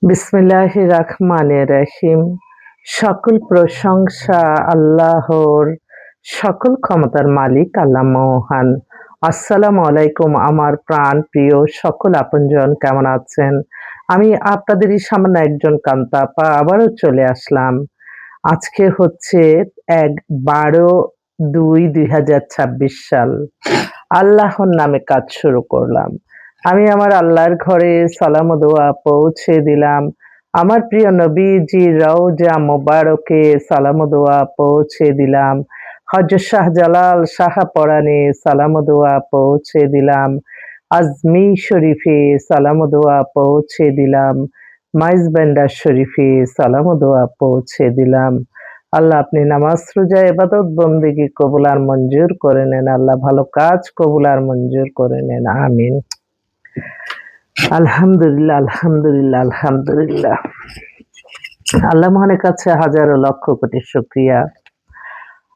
বিসমিল্লাহির রহমানির রহিম। সকল প্রশংসা আল্লাহর, সকল ক্ষমতার মালিক আল্লাহ মহান। আসসালামু আলাইকুম আমার প্রাণ প্রিয় সকল আপনজন, কেমন আছেন? আমি আপনাদেরই সামান্য একজন কান্তা আপা আবারও চলে আসলাম। আজকে হচ্ছে ১/১২/২০২৬ সাল। আল্লাহর নামে কাজ শুরু করলাম। আমি আমার আল্লাহর ঘরে সালাম ও দোয়া পৌঁছে দিলাম। আমার প্রিয় নবীজি রওজা মোবারকে সালাম ও দোয়া পৌঁছে দিলাম। হযরত শাহজালাল শাহপরানে সালাম ও দোয়া পৌঁছে দিলাম। আজমি শরীফে সালাম ও দোয়া পৌঁছে দিলাম। মাইজবান্ডার শরীফে সালাম ও দোয়া পৌঁছে দিলাম। আল্লাহ আপনি নামাজ রোজা ইবাদত বন্দেগী কবুল আর মঞ্জুর করে নেন। আল্লাহ ভালো কাজ কবুল আর মঞ্জুর করে নেন। আমিন। আলহামদুলিল্লাহ, আলহামদুলিল্লাহ, আলহামদুলিল্লাহ। আল্লাহ মহানের কাছে হাজারো লক্ষ কোটি শুকরিয়া।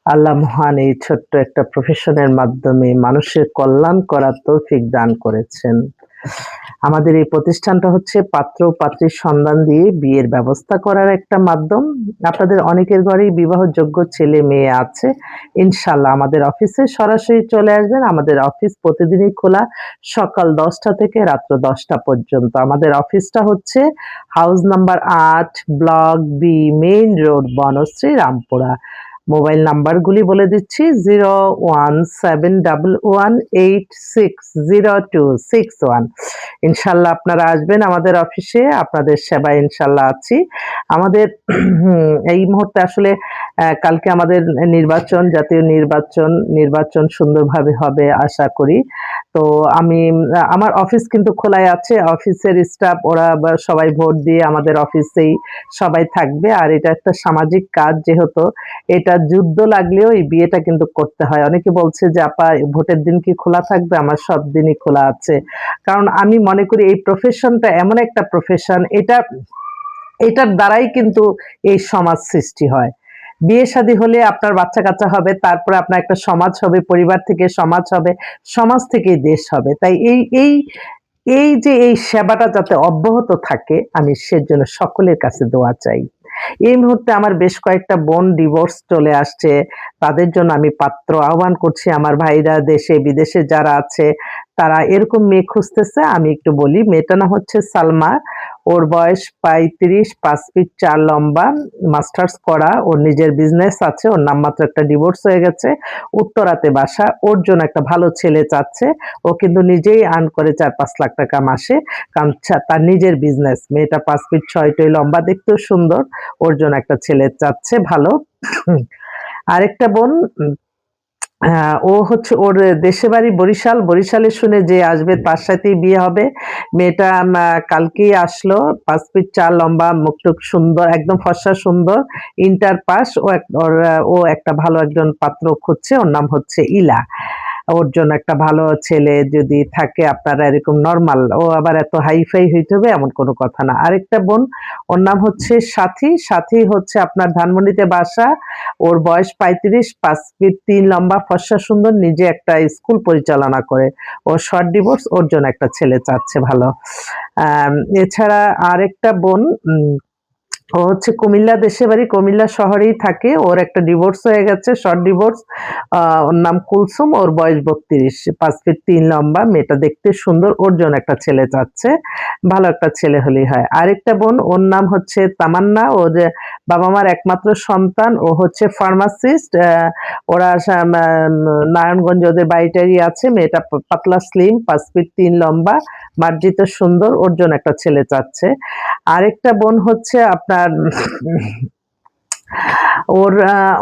আল্লাহ মহান এই ছোট্ট একটা প্রফেশনের মাধ্যমে মানুষের কল্যাণ করার তৌফিক দান করেছেন। আমাদের এই প্রতিষ্ঠানটা হচ্ছে পাত্র পাত্রীর সন্ধান দিয়ে বিয়ের ব্যবস্থা করার একটা মাধ্যম। আপনাদের অনেকের ঘরেই বিবাহযোগ্য ছেলে মেয়ে আছে। ইনশাআল্লাহ আমাদের অফিসে সরাসরি চলে আসবেন। আমাদের অফিস প্রতিদিনই খোলা, সকাল ১০টা থেকে রাত্র ১০টা পর্যন্ত। আমাদের অফিসটা হচ্ছে house number ৮, block B, main road, Banasree, Rampura. Mobile নাম্বারগুলি বলে দিচ্ছি 017118600261। ইনশাআল্লাহ আপনারা আসবেন আমাদের অফিসে, আপনাদের সেবায় ইনশাআল্লাহ আছি। আমাদের এই মুহূর্তে আসলে কালকে আমাদের নির্বাচন, জাতীয় নির্বাচন সুন্দরভাবে হবে আশা করি। তো আমি আমার অফিস কিন্তু খোলাই আছে। অফিসের স্টাফ ওরা সবাই ভোট দিয়ে আমাদের অফিসেই সবাই থাকবে। আর এটা একটা সামাজিক কাজ, যেহেতু এটা যুদ্ধ লাগলেও এই বিয়েটা কিন্তু করতে হয়। অনেকে বলছে যে আপা ভোটের দিন কি খোলা থাকবে? আমার সব দিনই খোলা আছে। কারণ আমি মনে করি এই প্রফেশনটা এমন একটা প্রফেশন, এটার দ্বারাই কিন্তু এই সমাজ সৃষ্টি হয়। বিয়ে শাদী হলে আপনার বাচ্চা কাচ্চা হবে, তারপরে আপনার একটা সমাজ হবে, পরিবার থেকে সমাজ হবে, সমাজ থেকেই দেশ হবে। তাই এই যে এই সেবাটা যাতে অব্যাহত থাকে, আমি সেজন্য সকলের কাছে দোয়া চাই। এই মুহূর্তে আমার বেশ কয়েকটা বোন ডিভোর্স চলে আসছে। তাদের জন্য আমি পাত্র আহ্বান করছি। আমার ভাইরা দেশে বিদেশে যারা আছে তারা এরকম মেয়ে খুঁজতেছে। আমি একটু বলি, মেয়েটার নাম হচ্ছে সালমা। ওর বয়স ৩৫, ৫ ফিট ৪ লম্বা, মাস্টার্স করা। ওর নিজের বিজনেস আছে। ওর নামমাত্র একটা ডিভোর্স হয়ে গেছে। উত্তরাতে বাসা। ওর জন্য একটা ভালো ছেলে চাচ্ছে। ও কিন্তু নিজেই আর্ন করে ৪-৫ লাখ টাকা মাসে। কারণ তার নিজের বিজনেস। মেয়েটা ৫ ফিট ৬ টই লম্বা, দেখতেও সুন্দর। ওর জন্য একটা ছেলে চাচ্ছে ভালো। আরেকটা বোন, ও হচ্ছে ওর দেশের বাড়ি বরিশাল। বরিশালে শুনে যে আসবে তার সাথেই বিয়ে হবে। মেয়েটা কালকেই আসলো। ৫ ফিট ৪ লম্বা, মুখ-টুখ সুন্দর, একদম ফর্সা সুন্দর। Inter pass. ও একটা ভালো একজন পাত্র খুঁজছে। ওর নাম হচ্ছে ইলা। ওর জন্য একটা ভালো ছেলে যদি থাকে আপনারা এরকম নরমাল, ও আবার এত হাই-ফাই হইতে হবে এমন কোনো কথা না। আরেকটা বোন, ওর নাম হচ্ছে সাথী। সাথী হচ্ছে আপনার ধানমন্ডিতে বাসা। ওর বয়স ৩৫, ৫ ফিট ৩ লম্বা, ফর্সা সুন্দর, নিজে একটা স্কুল পরিচালনা করে। ওর শর্ট ডিভোর্স, ওর জন্য একটা ছেলে চাচ্ছে ভালো। এছাড়া আরেকটা বোন, ও হচ্ছে কুমিল্লা, দেশে বাড়ি কুমিল্লা শহরেই থাকে। ওর একটা ডিভোর্স হয়ে গেছে, শর্ট ডিভোর্স। ওর নাম কুলসুম। ওর বয়স ৩২, ৫ ফিট ৩ লম্বা, মেয়েটা দেখতে সুন্দর। ওর জন্য একটা ছেলে চাচ্ছে। ভালো একটা ছেলে হলেই হয়। আরেকটা বোন, ওর নাম হচ্ছে তামান্না। ও যে বাবা-মার একমাত্র সন্তান। ও হচ্ছে ফার্মাসিস্ট। ওরা নারায়ণগঞ্জে ওদের বাড়ি-টাড়ি আছে। মেয়েটা পাতলা স্লিম, ৫ ফিট ৩ লম্বা, মার্জিত সুন্দর। ওর জন্য একটা ছেলে চাচ্ছে। আরেকটা বোন হচ্ছে আপনার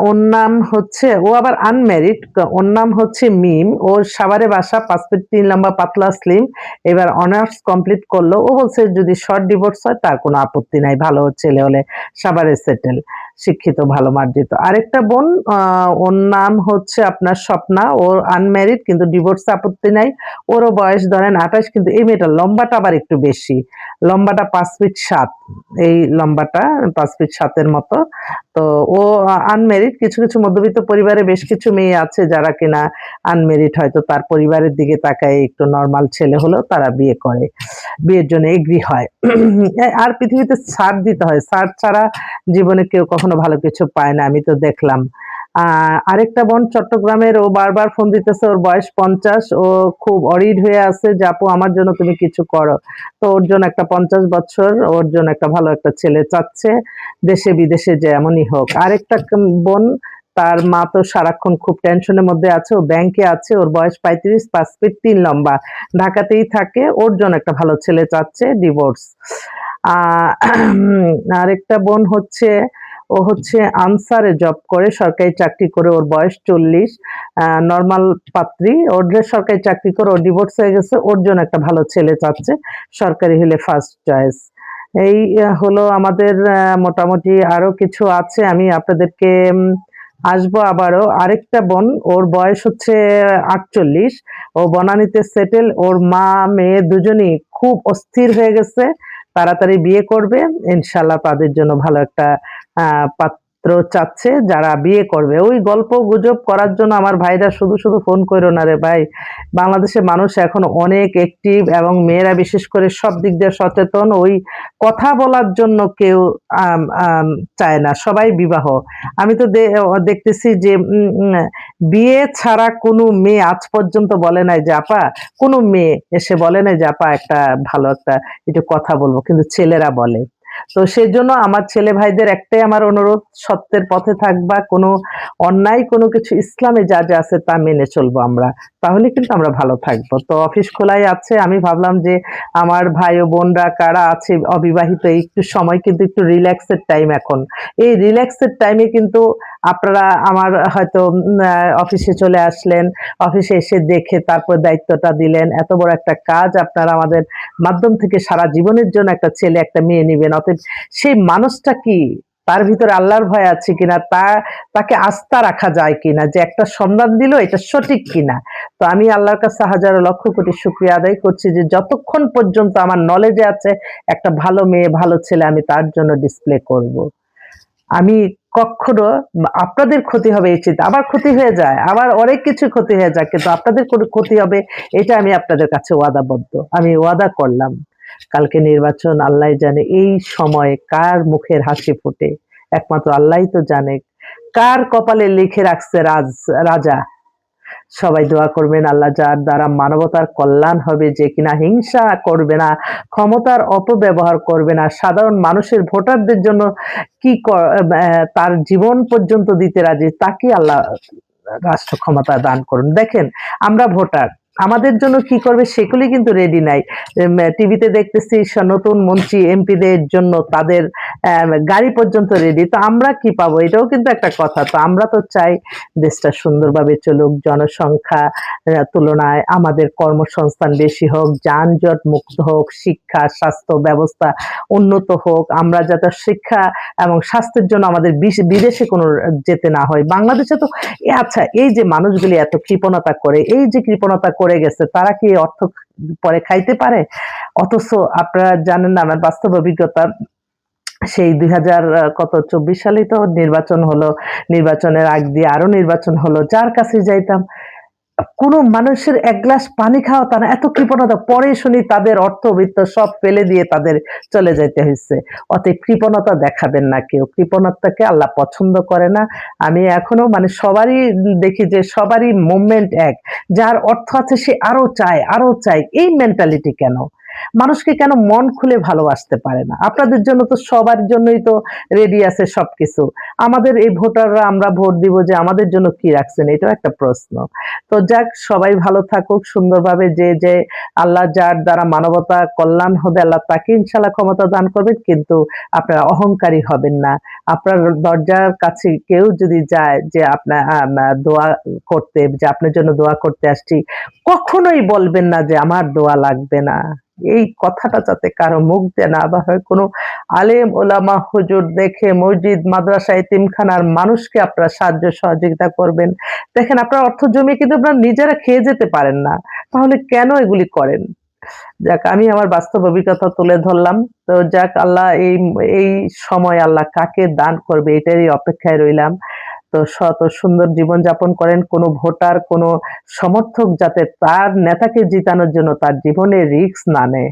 ওর নাম হচ্ছে, ও আবার আনম্যারিড। ওর নাম হচ্ছে মিম। ওর সাভারে বাসা, ৫ ফিট ৩ লম্বা, পাতলা স্লিম। এবার অনার্স কমপ্লিট করলো। ও বলছে যদি শর্ট ডিভোর্স হয় তার কোনো আপত্তি নাই, ভালো ছেলে হলে সাভারে সেটেল। শিক্ষিত, ভালো মার্জিত। আরেকটা বোন, ওর নাম হচ্ছে আপনার স্বপ্না, ও আনম্যারিড কিন্তু ডিভোর্সে আপত্তি নাই। ওরও বয়স ধরেন ২৮, কিন্তু এই মেয়েটার লম্বাটা আবার একটু বেশি। লম্বাটা ৫ ফিট ৭, এই লম্বাটা ৫ ফিট ৭ এর মতো। তো ও আনম্যারিড। কিছু মধ্যবিত্ত পরিবারে বেশ কিছু মেয়ে আছে যারা কিনা আনম্যারিড, হয়তো তার পরিবারের দিকে তাকায় একটু নরমাল ছেলে হলেও তারা বিয়ে করে, বিয়ের জন্য এগ্রি হয়। আর পৃথিবীতে ছাড় দিতে হয়, ছাড় ছাড়া জীবনে কেউ কখনো ভালো কিছু পায় না, আমি তো দেখলাম। আরেকটা বোন চট্টগ্রামের, ও বারবার ফোন দিতেছে, ওর বয়স ৫০, ও খুব অরিড হয়ে আছে যে আপু আমার জন্য তুমি কিছু করো। তো ওর জন্য একটা ৫০ বছর, ওর জন্য একটা ভালো একটা ছেলে চাচ্ছে, দেশে বিদেশে যেমনই হোক। আরেকটা বোন, তার মা তো সারাক্ষণ খুব টেনশনের মধ্যে আছে, ও ব্যাংকে আছে, ওর বয়স ৩৫, ৫ ফিট ৩ লম্বা, ঢাকাতেই থাকে, ওর জন্য একটা ভালো ছেলে চাচ্ছে, ডিভোর্স। আরেকটা বোন হচ্ছে, ও হচ্ছে আনসারে জব করে, সরকারি চাকরি করে, ওর বয়স ৪০, নর্মাল পাত্রী, ওর যে সরকারি চাকরি করে, ওর ডিভোর্স হয়ে গেছে, ওর জন্য একটা ভালো ছেলে চাচ্ছে, সরকারি হলে ফার্স্ট চয়েস। এই হলো আমাদের মোটামুটি। আরো কিছু আছে, আমি আপনাদেরকে আসবো আবারও। আরেকটা বোন, ওর বয়স হচ্ছে ৪৮, ও বনানীতে সেটেল, ওর মা মেয়ে দুজনই খুব অস্থির হয়ে গেছে, তাড়াতাড়ি বিয়ে করবে ইনশাল্লাহ, তাদের জন্য ভালো একটা পাত্র চাচ্ছে যারা বিয়ে করবে। ওই গল্প গুজব করার জন্য আমার ভাইরা শুধু ফোন করো না রে ভাই। বাংলাদেশের মানুষ এখন অনেক অ্যাক্টিভ, এবং মেয়েরা বিশেষ করে সব দিক দিয়ে সচেতন। ওই কথা বলার জন্য কেউ চায় না, সবাই বিবাহ। আমি তো দেখতেছি যে বিয়ে ছাড়া কোনো মেয়ে আজ পর্যন্ত বলে নাই যে আপা, কোনো মেয়ে এসে বলে নাই যে আপা একটা ভালো একটা একটু কথা বলবো, কিন্তু ছেলেরা বলে। তো সেই জন্য আমার ছেলে ভাইদের একটাই আমার অনুরোধ, সত্যের পথে থাকবা, কোনো অন্যায় কোনো কিছু ইসলামে যা যা আছে তা মেনে চলবো আমরা, তাহলে কিন্তু আমরা ভালো থাকবো। তো অফিস খোলাই আছে, আমি ভাবলাম যে আমার ভাই ও বোনরা কারা আছে অবিবাহিত, একটু সময় কিন্তু একটু রিল্যাক্সের টাইম এখন। এই রিল্যাক্সের টাইমে কিন্তু আপনারা আমার হয়তো অফিসে চলে আসলেন, অফিসে এসে দেখে তারপর দায়িত্বটা দিলেন, এত বড় একটা কাজ আপনারা আমাদের মাধ্যম থেকে সারা জীবনের জন্য একটা ছেলে একটা মেয়ে নিবেন। অতএব সেই মানুষটা কি, তার ভিতরে আল্লাহর ভয় আছে কিনা, তাকে আস্থা রাখা যায় কিনা, যে একটা সন্ধান দিল এটা সঠিক কিনা। তো আমি আল্লাহর কাছে হাজারো লক্ষ কোটি শুকরিয়া আদায় করছি যে যতক্ষণ পর্যন্ত আমার নলেজে আছে একটা ভালো মেয়ে ভালো ছেলে আমি তার জন্য ডিসপ্লে করব। আমি কখনো, আপনাদের ক্ষতি হবে এই চিন্তা, আবার ক্ষতি হয়ে যায়, আবার অনেক কিছু ক্ষতি হয়ে যায়, কিন্তু আপনাদের কোনো ক্ষতি হবে এটা আমি আপনাদের কাছে ওয়াদাবদ্ধ, আমি ওয়াদা করলাম। কালকে নির্বাচন, আল্লাহ জানে এই সময়ে কার মুখের হাসি ফোটে, একমাত্র আল্লাহই তো জানে, কার কপালে লিখে রাখছে রাজা। সবাই দোয়া করবেন আল্লাহ যার দ্বারা মানবতার কল্যাণ হবে, যে কিনা হিংসা করবে না, ক্ষমতার অপব্যবহার করবে না, সাধারণ মানুষের ভোটারদের জন্য কি তার জীবন পর্যন্ত দিতে রাজি, তাকে আল্লাহ রাষ্ট্র ক্ষমতা দান করুন। দেখেন আমরা ভোটার, আমাদের জন্য কি করবে সেগুলি কিন্তু রেডি নাই। টিভিতে দেখতেছি নতুন মন্ত্রী এমপিদের জন্য তাদের গাড়ি পর্যন্ত রেডি, তো আমরা কি পাবো, এটাও কিন্তু একটা কথা। তো আমরা তো চাই দেশটা সুন্দরভাবে চলুক, জনসংখ্যা তুলনায় আমাদের কর্মসংস্থান বেশি হোক, যানজট মুক্ত হোক, শিক্ষা স্বাস্থ্য ব্যবস্থা উন্নত হোক, আমরা যাতে শিক্ষা এবং স্বাস্থ্যের জন্য আমাদের বিদেশে কোনো যেতে না হয়। বাংলাদেশে তো আচ্ছা, এই যে মানুষগুলি এত কৃপণতা করে, এই যে কৃপণতা করে গেছে, তারা কি অর্থ পরে খাইতে পারে? অথচ আপনারা জানেন না, আমার বাস্তব অভিজ্ঞতা, সেই ২০২৪ সালেই তো নির্বাচন হলো, নির্বাচনের আগ দিয়ে আরো নির্বাচন হলো, যার কাছে যাইতাম কোন মানুষের এক গ্লাস পানি খাওয়া তা না, এত কৃপণতা। পরে শুনি তাদের অর্থবিত্ত সব ফেলে দিয়ে তাদের চলে যাইতে হয়েছে। অতএব কৃপণতা দেখাবেন না কেউ, কৃপণতাকে আল্লাহ পছন্দ করে না। আমি এখনো মানে সবারই দেখি যে সবারই মুভমেন্ট এক, যার অর্থ আছে সে আরো চায় আরো চায়, এই মেন্টালিটি কেন? মানুষকে কেন মন খুলে ভালোবাসতে পারে না? আপনাদের জন্য তো সবার জন্যই তো রেডি আছে সবকিছু। আমাদের এই ভোটাররা আমরা ভোট দিব যে আমাদের জন্য কি রাখছেন, এটাও একটা প্রশ্ন। তো যাক, সবাই ভালো থাকুক সুন্দরভাবে, যে আল্লাহ যার দ্বারা মানবতা কল্যাণ হবে আল্লাহ তাকে ইনশাল্লাহ ক্ষমতা দান করবেন, কিন্তু আপনারা অহংকারী হবেন না। আপনার দরজার কাছে কেউ যদি যায় যে আপনার দোয়া করতে, যে আপনার জন্য দোয়া করতে আসছি, কখনোই বলবেন না যে আমার দোয়া লাগবে না। এই কথাটা যাতে কারো মুখ দিয়ে না বা হয়, কোনো আলেম ওলামা হুজুর দেখে মসজিদ মাদ্রাসা এতিমখানার মানুষকে আপনারা সাহায্য সহযোগিতা করবেন। দেখেন আপনার অর্থ জমিয়ে কিন্তু আপনারা নিজেরা খেয়ে যেতে পারেন না, তাহলে কেন এগুলি করেন? যাক, আমি আমার বাস্তব অভিজ্ঞতা তুলে ধরলাম। তো যাক, আল্লাহ এই এই সময় আল্লাহ কাকে দান করবে এটারই অপেক্ষায় রইলাম। তো শত সুন্দর জীবনযাপন করেন। কোনো ভোটার, কোনো সমর্থক যাতে তার নেতাকে জিতানোর জন্য তার জীবনে রিস্ক না নেয়।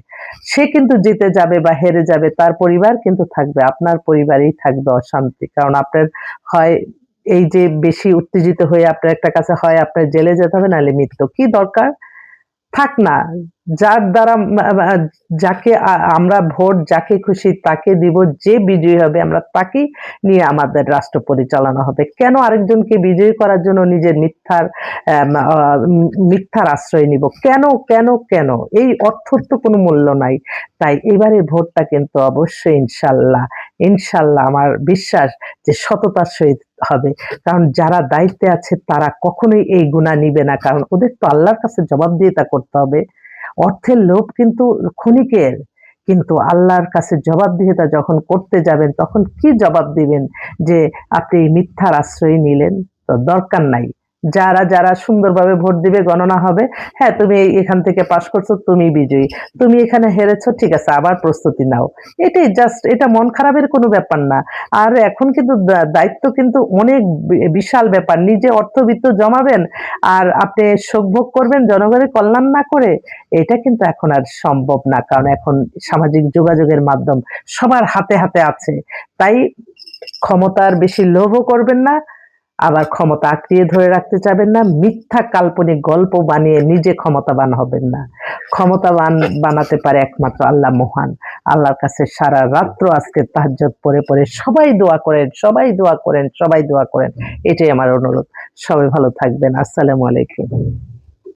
সে কিন্তু জিতে যাবে বা হেরে যাবে, তার পরিবার কিন্তু থাকবে। আপনার পরিবারেই থাকবে অশান্তি। কারণ আপনার হয় এই যে বেশি উত্তেজিত হয়ে আপনার একটা কাছে হয় আপনার জেলে যেতে হবে, নাহলে মৃত্যু। কি দরকার? থাক না। যার দ্বারা যাকে আমরা ভোট যাকে খুশি তাকে দিব, যে বিজয়ী হবে আমরা তাকেই নিয়ে আমাদের রাষ্ট্র পরিচালনা হবে। কেন আরেকজনকে বিজয়ী করার জন্য নিজের মিথ্যার আশ্রয় নিব? কেন, কেন, কেন? এই অর্থর তো কোনো মূল্য নাই। তাই এবারের ভোটটা কিন্তু অবশ্যই ইনশাআল্লাহ, ইনশাআল্লাহ আমার বিশ্বাস যে সততার সহিত হবে। কারণ যারা দায়িত্বে আছে তারা কখনোই এই গুনাহ নিবে না। কারণ ওদের তো আল্লাহর কাছে জবাবদিহিতা করতে হবে। অর্থের লোভ কিন্তু ক্ষণিকের, কিন্তু আল্লাহর কাছে জবাবদিহিতা যখন করতে যাবেন তখন কি জবাব দিবেন যে আপনি মিথ্যার আশ্রয় নিলেন? তো দরকার নাই। যারা সুন্দরভাবে ভোট দিবে, গণনা হবে। হ্যাঁ, তুমি এখান থেকে পাস করছো, তুমি বিজয়ী। তুমি এখানে হেরেছো, ঠিক আছে, আবার প্রস্তুতি নাও। এটাই জাস্ট, এটা মন খারাপের কোনো ব্যাপার না। আর এখন কিন্তু দায়িত্ব কিন্তু অনেক বিশাল ব্যাপার। নিজে অর্থবিত্ত জমাবেন আর আপনি সুখভোগ করবেন জনগণের কল্যাণ না করে, এটা কিন্তু এখন আর সম্ভব না। কারণ এখন সামাজিক যোগাযোগের মাধ্যম সবার হাতে হাতে আছে। তাই ক্ষমতার বেশি লোভও করবেন না, আবার ক্ষমতা আঁকড়িয়ে ধরে রাখতে চাবেন না। মিথ্যা কাল্পনিক গল্প বানিয়ে নিজে ক্ষমতাবান হবেন না। ক্ষমতাবান বানাতে পারে একমাত্র আল্লাহ মহান। আল্লাহর কাছে সারা রাত্র আজকে তাহাজ্জুদ পড়ে পড়ে সবাই দোয়া করেন, সবাই দোয়া করেন, সবাই দোয়া করেন। এটাই আমার অনুরোধ। সবাই ভালো থাকবেন। আসসালামু আলাইকুম।